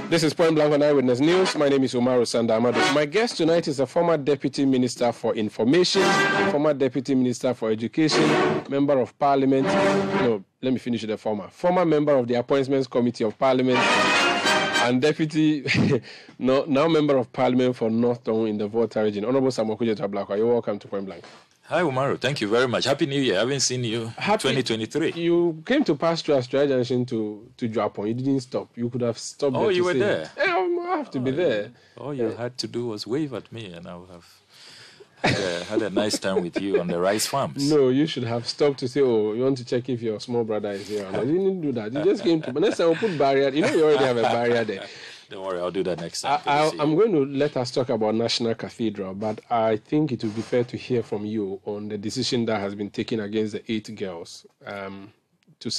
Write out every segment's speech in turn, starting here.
This is Point Blank on Eyewitness News. My name is Umaru Sanda Amadu. My guest tonight is a former Deputy Minister for Information, former Deputy Minister for Education, Member of Parliament. No, let me finish with the former member of the Appointments Committee of Parliament, and Deputy, now Member of Parliament for North Tongu in the Volta region. Honorable Okudzeto Ablakwa, you're welcome to Point Blank. Hi, Umaru. Thank you very much. Happy New Year. I haven't seen you 2023. You came to pass through Australia Junction to Japan. You didn't stop. You could have stopped. Oh, you were there? Yeah, I have to be there. All you had to do was wave at me and I would have had a nice time with you on the rice farms. No, you should have stopped to say, oh, you want to check if your small brother is here. No, you didn't do that. You just came to... But next time we'll put barrier. You know you already have a barrier there. Don't worry, I'll do that next time. I'm going to let us talk about National Cathedral, but I think it would be fair to hear from you on the decision that has been taken against the 8 girls to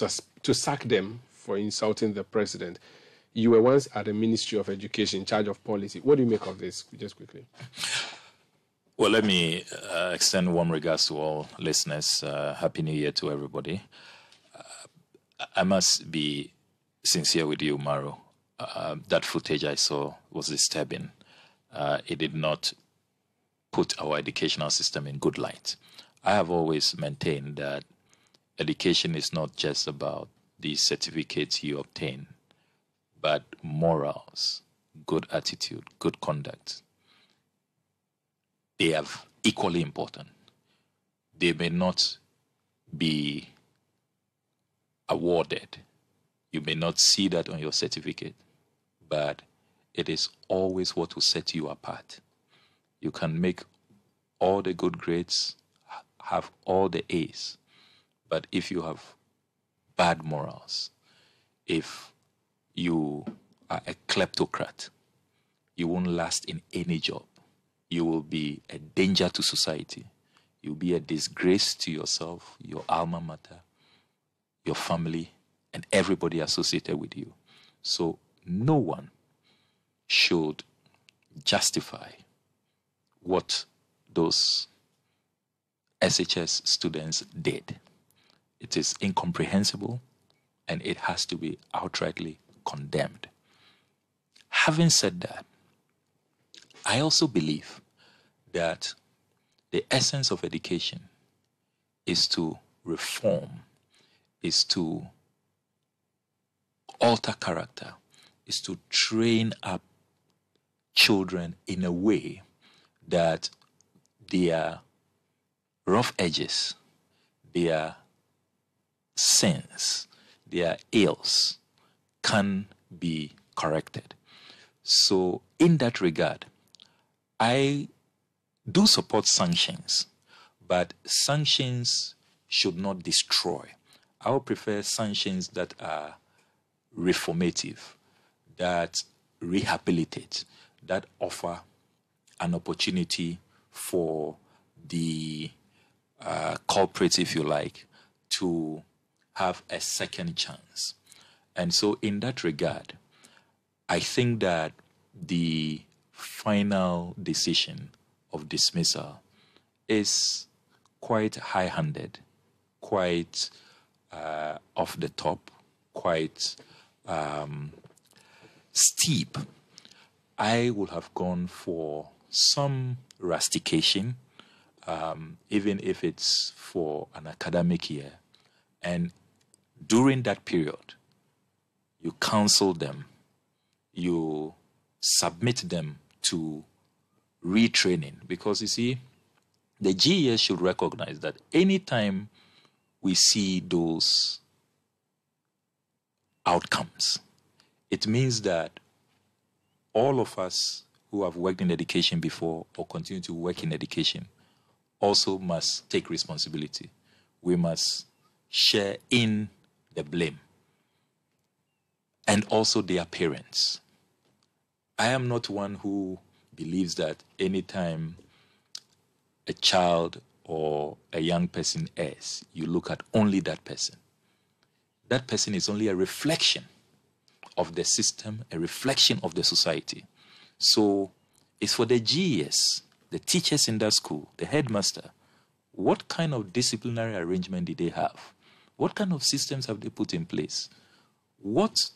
sack them for insulting the president. You were once at the Ministry of Education, in charge of policy. What do you make of this, just quickly? Well, let me extend warm regards to all listeners. Happy New Year to everybody. I must be sincere with you, Maru. That footage I saw was disturbing. It did not put our educational system in good light. I have always maintained that education is not just about the certificates you obtain, but morals, good attitude, good conduct. They are equally important. They may not be awarded. You may not see that on your certificate, but it is always what will set you apart. You can make all the good grades, have all the A's, but if you have bad morals, if you are a kleptocrat, you won't last in any job. You will be a danger to society. You'll be a disgrace to yourself, your alma mater, your family, and everybody associated with you. So no one should justify what those SHS students did. It is incomprehensible and it has to be outrightly condemned. Having said that, I also believe that the essence of education is to reform, is to alter character, is to train up children in a way that their rough edges, their sins, their ills can be corrected. So in that regard, I do support sanctions, but sanctions should not destroy. I would prefer sanctions that are reformative, that rehabilitate, that offer an opportunity for the culprits, if you like, to have a second chance. And so in that regard, I think that the final decision of dismissal is quite high-handed, quite off the top, quite steep. I would have gone for some rustication, even if it's for an academic year. And during that period, you counsel them, you submit them to retraining. Because you see, the GES should recognize that anytime we see those outcomes, it means that all of us who have worked in education before or continue to work in education also must take responsibility. We must share in the blame. And also their parents. I am not one who believes that anytime a child or a young person errs, you look at only that person. That person is only a reflection of the system, a reflection of the society. So it's for the GES, the teachers in that school, the headmaster, what kind of disciplinary arrangement did they have? What kind of systems have they put in place? What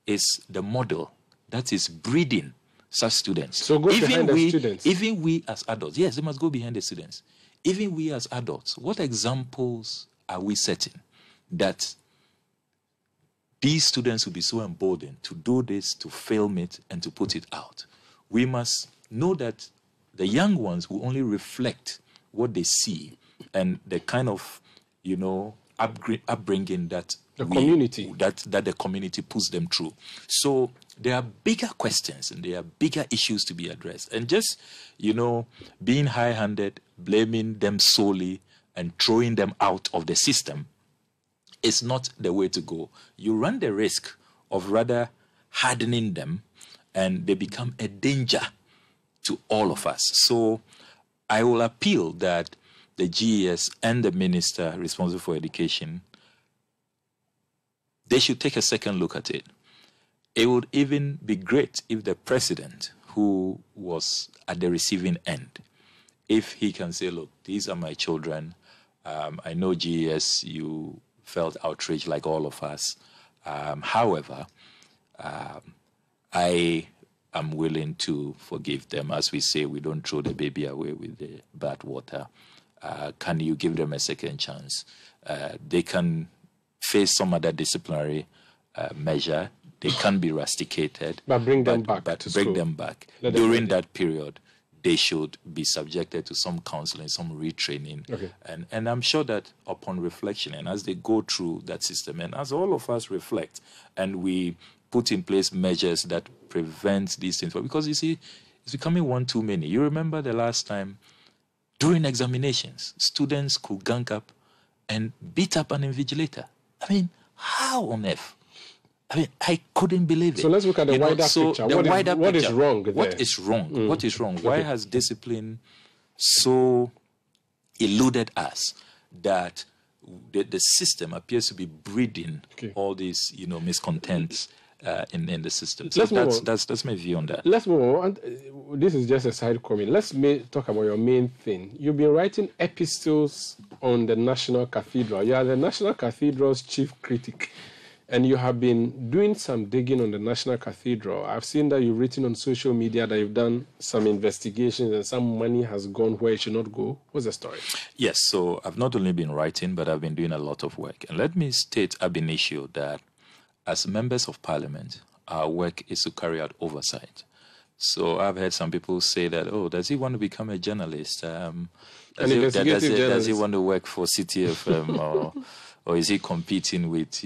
is the model that is breeding such students. So go behind the students. Even we as adults, yes, they must go behind the students. Even we as adults, what examples are we setting that these students will be so emboldened to do this, to film it, and to put it out? We must know that the young ones will only reflect what they see and the kind of, upbringing that the community puts them through. So there are bigger questions and there are bigger issues to be addressed. And just, being high-handed, blaming them solely and throwing them out of the system is not the way to go. You run the risk of rather hardening them and they become a danger to all of us. So I will appeal that the GES and the minister responsible for education, they should take a second look at it. It would even be great if the president, who was at the receiving end, if he can say, look, these are my children. I know GES, you felt outraged like all of us. However, I am willing to forgive them. As we say, we don't throw the baby away with the bad water. Can you give them a second chance? They can face some other disciplinary measure. They can be rusticated. But bring them back. During that period, they should be subjected to some counseling, some retraining. Okay. And I'm sure that upon reflection, and as they go through that system, and as all of us reflect, and we put in place measures that prevent these things. Because, you see, it's becoming one too many. You remember the last time, during examinations, students could gang up and beat up an invigilator. I mean, how on earth? I mean, I couldn't believe it. So let's look at the wider picture. What is wrong there? What is wrong? What is wrong? Why has discipline so eluded us that the system appears to be breeding all these, miscontents in the system? So that's my view on that. Let's move on. This is just a side comment. Let's talk about your main thing. You've been writing epistles on the National Cathedral. You are the National Cathedral's chief critic. And you have been doing some digging on the National Cathedral. I've seen that you've written on social media that you've done some investigations and some money has gone where it should not go. What's the story? Yes, so I've not only been writing, but I've been doing a lot of work. And let me state ab initio that as members of Parliament, our work is to carry out oversight. So I've heard some people say that, does he want to become a journalist? Does he want to work for Citi FM or is he competing with,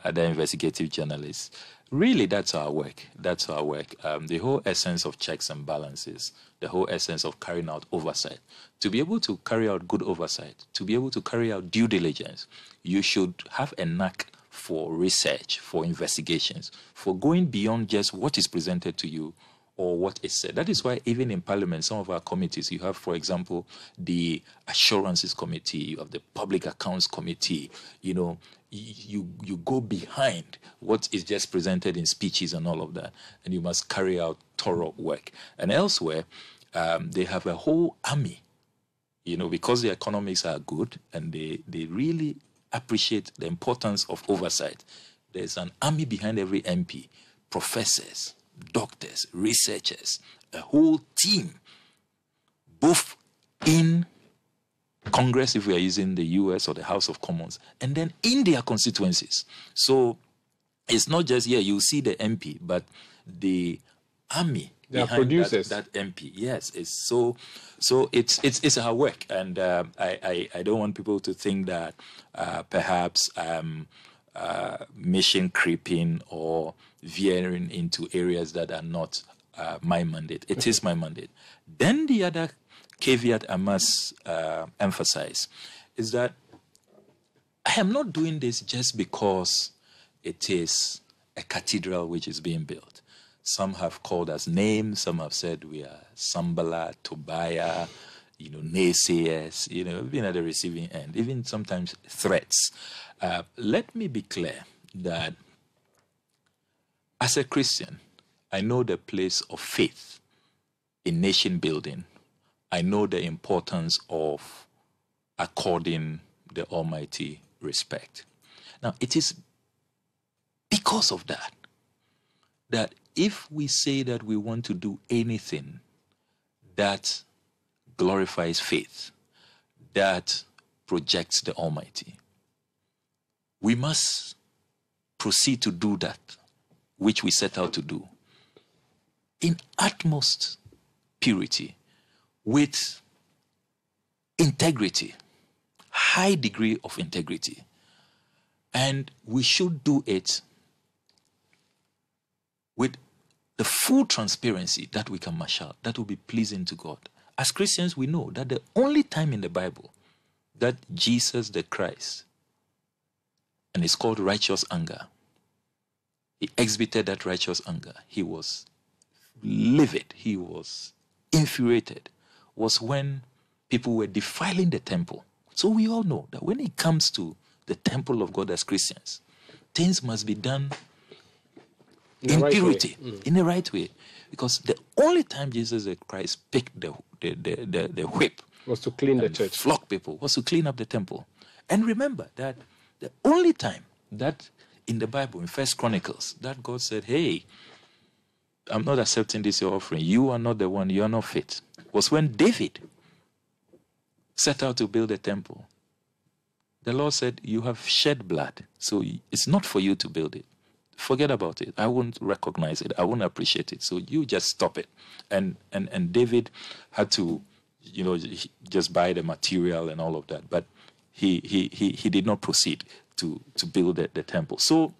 other investigative journalists? Really, that's our work. That's our work. The whole essence of checks and balances, the whole essence of carrying out oversight. To be able to carry out good oversight, to be able to carry out due diligence, you should have a knack for research, for investigations, for going beyond just what is presented to you or what is said. That is why even in Parliament, some of our committees, you have, for example, the Assurances Committee, you have the Public Accounts Committee, you go behind what is just presented in speeches and all of that, and you must carry out thorough work. And elsewhere, they have a whole army, because the economics are good and they really appreciate the importance of oversight. There's an army behind every MP, professors, doctors, researchers, a whole team, both in Congress, if we are using the US or the House of Commons, and then in their constituencies. So it's not just, you see the MP, but the army behind that MP. Yes, it's so it's our work, and I don't want people to think that perhaps mission creeping or veering into areas that are not my mandate. It is my mandate. Then the other caveat I must emphasize is that I am not doing this just because it is a cathedral which is being built. Some have called us names. Some have said we are Sambala, Tobiah, naysayers. We've been at the receiving end, even sometimes threats. Let me be clear that as a Christian, I know the place of faith in nation building. I know the importance of according the Almighty respect. Now, it is because of that if we say that we want to do anything that glorifies faith, that projects the Almighty, we must proceed to do that which we set out to do in utmost purity, with integrity, high degree of integrity. And we should do it with the full transparency that we can marshal, that will be pleasing to God. As Christians, we know that the only time in the Bible that Jesus the Christ, and it's called righteous anger, he exhibited that righteous anger, he was livid, he was infuriated, was when people were defiling the temple. So we all know that when it comes to the temple of God as Christians, things must be done in right purity, in the right way. Because the only time Jesus Christ picked the whip was to clean the church, flog people, was to clean up the temple. And remember that the only time that in the Bible, in 1 Chronicles, that God said, hey, I'm not accepting this your offering, you are not the one, you are not fit, was when David set out to build a temple. The Lord said, you have shed blood, so it's not for you to build it. Forget about it. I won't recognize it. I won't appreciate it. So you just stop it. And David had to, just buy the material and all of that. But he did not proceed to build the temple. So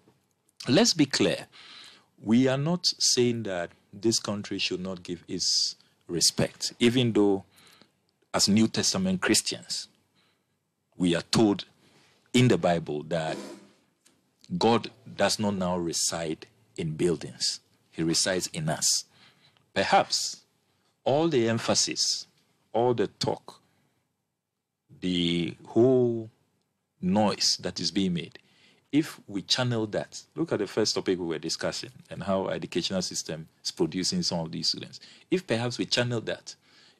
let's be clear. We are not saying that this country should not give its respect, even though as New Testament Christians, we are told in the Bible that God does not now reside in buildings. He resides in us. Perhaps all the emphasis, all the talk, the whole noise that is being made, if we channel that, look at the first topic we were discussing and how our educational system is producing some of these students. If perhaps we channel that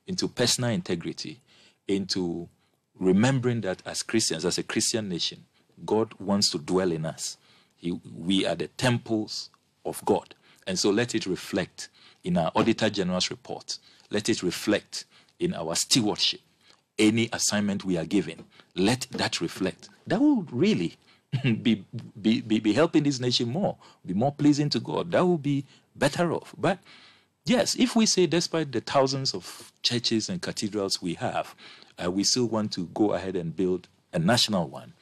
into personal integrity, into remembering that as Christians, as a Christian nation, God wants to dwell in us. We are the temples of God. And so let it reflect in our Auditor General's report. Let it reflect in our stewardship. Any assignment we are given, let that reflect. That will really be helping this nation more, be more pleasing to God. That will be better off. But yes, if we say despite the thousands of churches and cathedrals we have, we still want to go ahead and build a national one,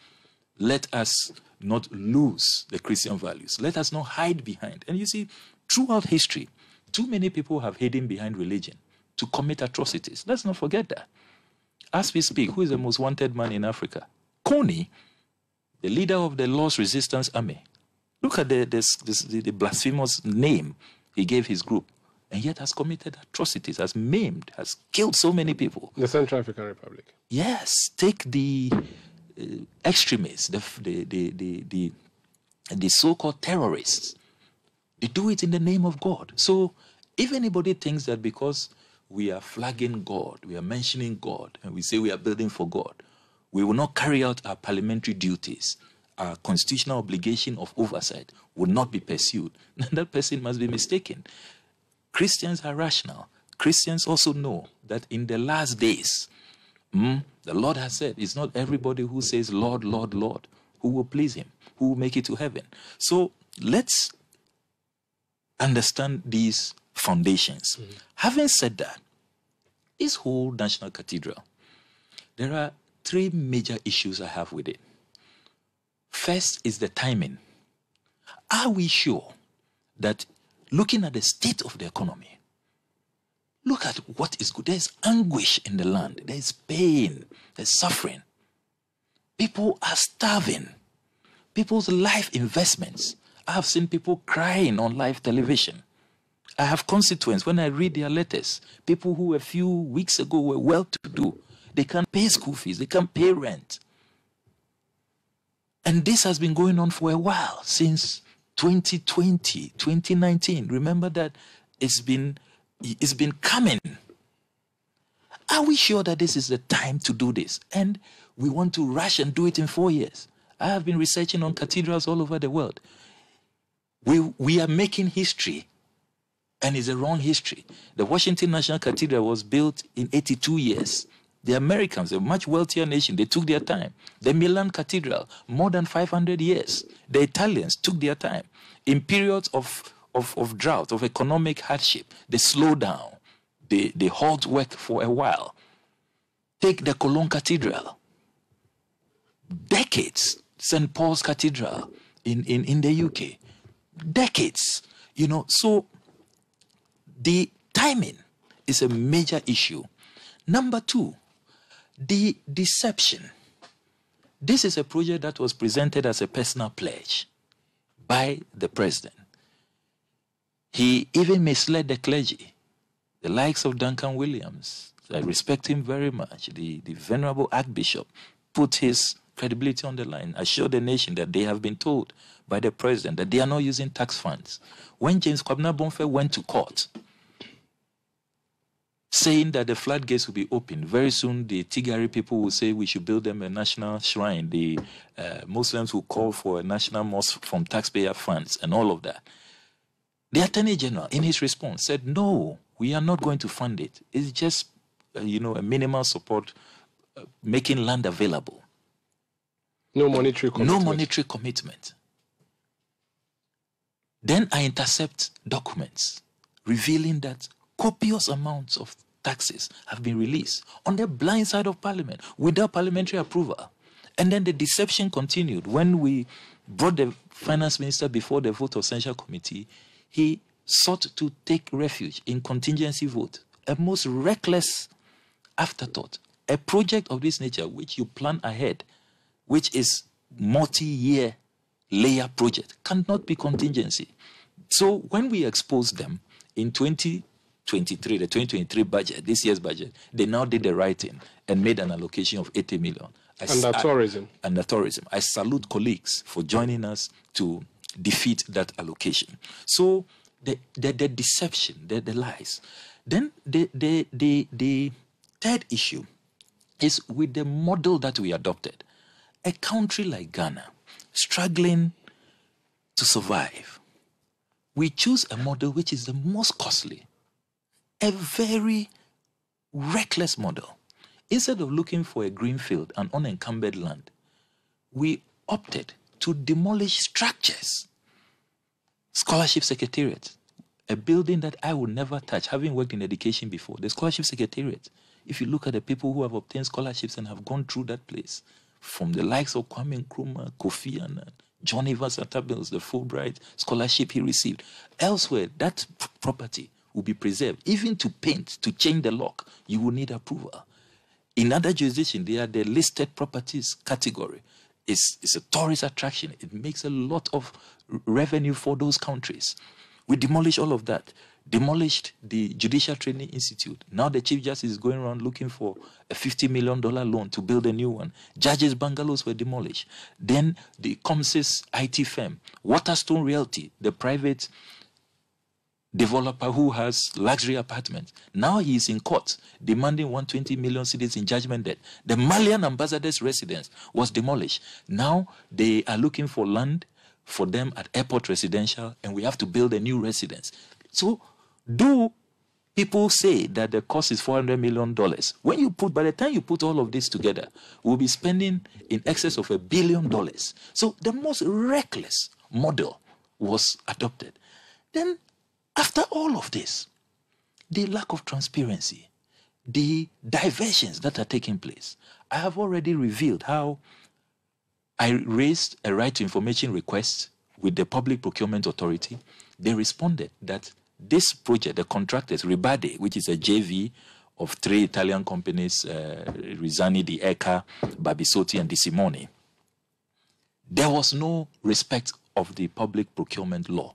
let us not lose the Christian values. Let us not hide behind. And you see, throughout history, too many people have hidden behind religion to commit atrocities. Let's not forget that. As we speak, who is the most wanted man in Africa? Kony, the leader of the Lord's Resistance Army. Look at the blasphemous name he gave his group, and yet has committed atrocities, has maimed, has killed so many people. The Central African Republic. Yes, take the extremists, the so-called terrorists. They do it in the name of God. So if anybody thinks that because we are flagging God, we are mentioning God, and we say we are building for God, we will not carry out our parliamentary duties, our constitutional obligation of oversight will not be pursued, then that person must be mistaken. Christians are rational. Christians also know that in the last days, the Lord has said, it's not everybody who says, Lord, Lord, Lord, who will please him, who will make it to heaven. So let's understand these foundations. Having said that, this whole National Cathedral, there are three major issues I have with it. First is the timing. Are we sure that looking at the state of the economy, look at what is good. There's anguish in the land. There's pain. There's suffering. People are starving. People's life investments. I have seen people crying on live television. I have constituents when I read their letters. People who a few weeks ago were well-to-do. They can't pay school fees. They can't pay rent. And this has been going on for a while, since 2020, 2019. Remember that it's been coming. Are we sure that this is the time to do this? And we want to rush and do it in 4 years. I have been researching on cathedrals all over the world. We are making history And it's a wrong history. The Washington National Cathedral was built in 82 years. The Americans, a much wealthier nation, they took their time. The Milan Cathedral, more than 500 years. The Italians took their time. In periods of drought, of economic hardship, they slow down. They halt work for a while. Take the Cologne Cathedral. Decades. St. Paul's Cathedral in the UK. Decades. You know, so the timing is a major issue. Number two, the deception. This is a project that was presented as a personal pledge by the president. He even misled the clergy, the likes of Duncan Williams. I respect him very much. The venerable Archbishop put his credibility on the line, assured the nation that they have been told by the president that they are not using tax funds. When James Kwabena Bonnfe went to court, saying that the floodgates will be opened, very soon the Tigari people will say we should build them a national shrine. The Muslims will call for a national mosque from taxpayer funds and all of that. The Attorney General, in his response, said, no, we are not going to fund it. It's just, a minimal support, making land available. No monetary commitment. No monetary commitment. Then I intercept documents revealing that copious amounts of taxes have been released on the blind side of Parliament without parliamentary approval. And then the deception continued. When we brought the finance minister before the vote of censure committee, he sought to take refuge in contingency vote, a most reckless afterthought. A project of this nature, which you plan ahead, which is multi-year layer project, cannot be contingency. So when we exposed them in 2023, the 2023 budget, this year's budget, they now did the right thing and made an allocation of 80 million. Under tourism. Under tourism. I salute colleagues for joining us to defeat that allocation. So the deception, the lies. Then the third issue is with the model that we adopted. A country like Ghana, struggling to survive, we choose a model which is the most costly, a very reckless model. Instead of looking for a green field, an unencumbered land, we opted to demolish structures. Scholarship Secretariat, a building that I would never touch, having worked in education before. The Scholarship Secretariat, if you look at the people who have obtained scholarships and have gone through that place, from the likes of Kwame Nkrumah, Kofi Annan, John Evans Atta Mills, the Fulbright scholarship he received. Elsewhere, that property will be preserved. Even to paint, to change the lock, you will need approval. In other jurisdictions, they are the listed properties category. It's a tourist attraction. It makes a lot of revenue for those countries. We demolished all of that. Demolished the Judicial Training Institute. Now the Chief Justice is going around looking for a $50 million loan to build a new one. Judges' bungalows were demolished. Then the Comsys IT firm, Waterstone Realty, the private developer who has luxury apartments. Now he is in court demanding 120 million cedis in judgment debt. The Malian ambassador's residence was demolished. Now they are looking for land for them at Airport Residential, and we have to build a new residence. So do people say that the cost is $400 million? When you by the time you put all of this together, we'll be spending in excess of $1 billion. So the most reckless model was adopted. Then after all of this, the lack of transparency, the diversions that are taking place, I have already revealed how I raised a right to information request with the Public Procurement Authority. They responded that this project, the contractors, Ribade, which is a JV of 3 Italian companies, Rizzani, Di Ecca, Babisotti, and Di Simone, there was no respect of the public procurement law.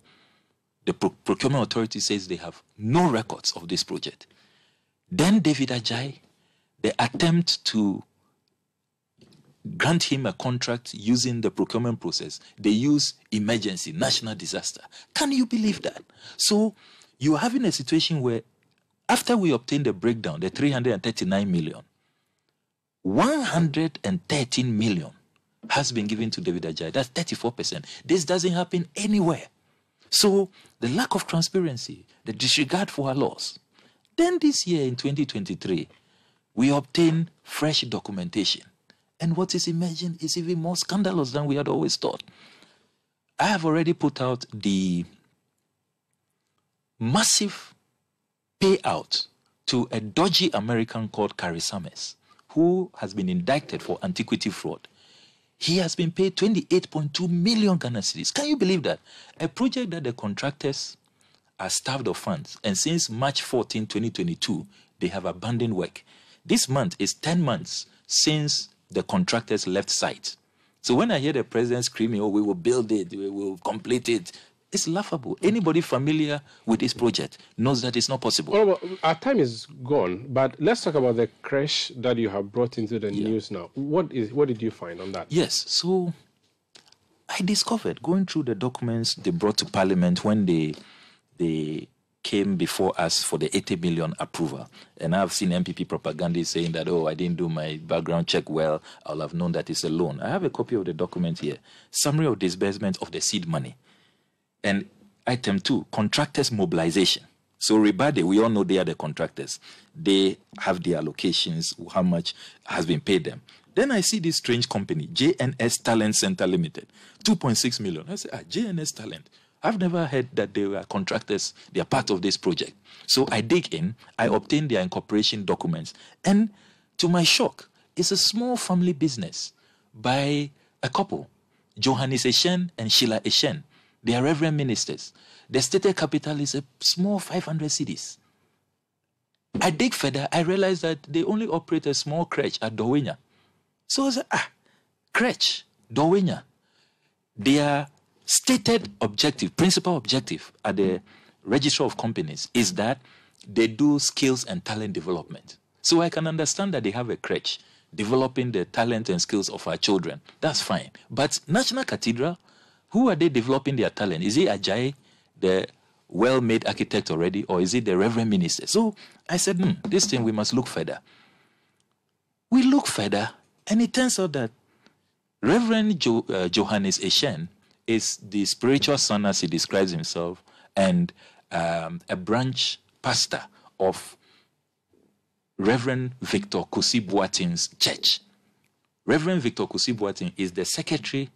The Procurement Authority says they have no records of this project. Then David Ajay, the attempt to grant him a contract using the procurement process, they use emergency, national disaster. Can you believe that? So you're having a situation where after we obtained the breakdown, the 339 million, 113 million has been given to David Ajay. That's 34%. This doesn't happen anywhere. So the lack of transparency, the disregard for our laws. Then this year in 2023, we obtain fresh documentation. And what is emerging is even more scandalous than we had always thought. I have already put out the massive payout to a dodgy American called Carrie Summers, who has been indicted for antiquity fraud. He has been paid 28.2 million Ghana cedis. Can you believe that? A project that the contractors are starved of funds, and since March 14, 2022, they have abandoned work. This month is 10 months since the contractors left site. So when I hear the president screaming, oh, we will build it, we will complete it, it's laughable. Anybody familiar with this project knows that it's not possible. Well, our time is gone, but let's talk about the crash that you have brought into the news now. What did you find on that? Yes, so I discovered, going through the documents they brought to Parliament when they came before us for the 80 million approval. And I've seen MPP propaganda saying that, oh, I didn't do my background check well, I'll have known that it's a loan. I have a copy of the document here. Summary of disbursement of the seed money. And item 2, contractors mobilization. So Ribade, we all know they are the contractors. They have their allocations, how much has been paid them. Then I see this strange company, JNS Talent Center Limited, 2.6 million. I say, JNS Talent. I've never heard that they were contractors. They are part of this project. So I dig in, I obtain their incorporation documents. And to my shock, it's a small family business by a couple, Johannes Eshen and Sheila Eshen. They are reverend ministers. The stated capital is a small 500 cedis. I dig further, I realize that they only operate a small crèche at Dowenya. So I said, crèche, Dowenya. Their stated objective, principal objective at the Register of Companies is that they do skills and talent development. So I can understand that they have a crèche developing the talent and skills of our children. That's fine. But National Cathedral, who are they developing their talent? Is it Ajayi, the well-made architect already, or is it the reverend minister? So I said, this thing, we must look further. We look further, and it turns out that Reverend Johannes Eshen is the spiritual son, as he describes himself, and a branch pastor of Reverend Victor Kusi Boateng's church. Reverend Victor Kusi Boateng is the secretary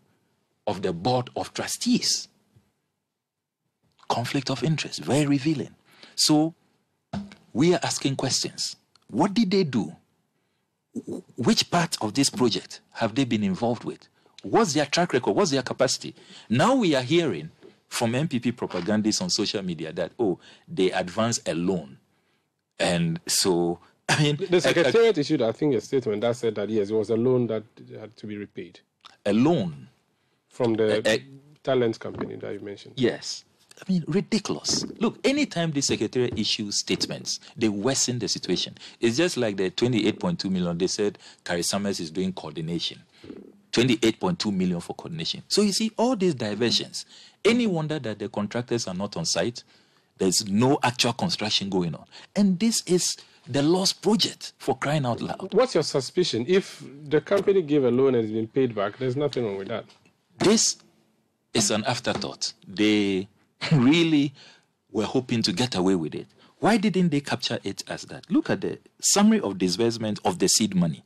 of the board of trustees. Conflict of interest, very revealing. So we are asking questions. What did they do? Which part of this project have they been involved with? What's their track record? What's their capacity? Now we are hearing from MPP propagandists on social media that, oh, they advance a loan. And so, I mean... The Secretariat issued, I think, a statement that said that, yes, it was a loan that had to be repaid. A loan? From the talent company that you mentioned. Yes. I mean, ridiculous. Look, anytime the Secretariat issues statements, they worsen the situation. It's just like the 28.2 million. They said Carrie Summers is doing coordination. 28.2 million for coordination. So you see, all these diversions. Any wonder that the contractors are not on site? There's no actual construction going on. And this is the lost project, for crying out loud. What's your suspicion? If the company gave a loan and it's been paid back, there's nothing wrong with that. This is an afterthought. They really were hoping to get away with it. Why didn't they capture it as that? Look at the summary of disbursement of the seed money.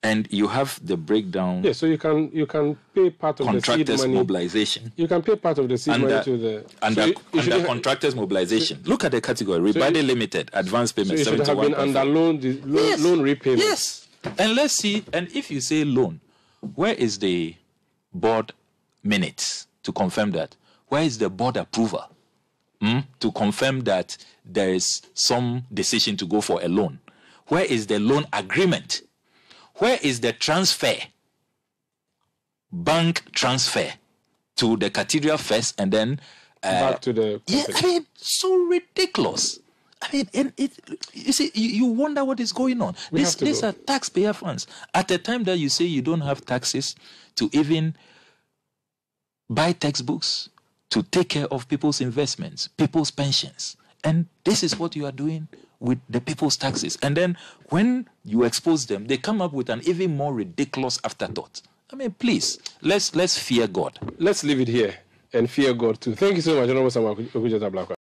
And you have the breakdown. Yeah, so you can pay part of the seed money. Contractors mobilization. You can pay part of the seed money to the... Under contractors mobilization. Look at the category. Ribade Limited, advance payment, 71%. So it should have been under loan repayment. Yes. And let's see, and if you say loan, where is the board minutes to confirm that? Where is the board approval to confirm that there is some decision to go for a loan? Where is the loan agreement? Where is the transfer, bank transfer to the cathedral first and then... back to the... Yeah, I mean, so ridiculous. I mean, and you see, you wonder what is going on. These are taxpayer funds. At the time that you say you don't have taxes to even buy textbooks, to take care of people's investments, people's pensions. And this is what you are doing with the people's taxes. And then when you expose them, they come up with an even more ridiculous afterthought. I mean, please, let's fear God. Let's leave it here. and fear God too. Thank you so much, Honorable Okudzeto Ablakwa.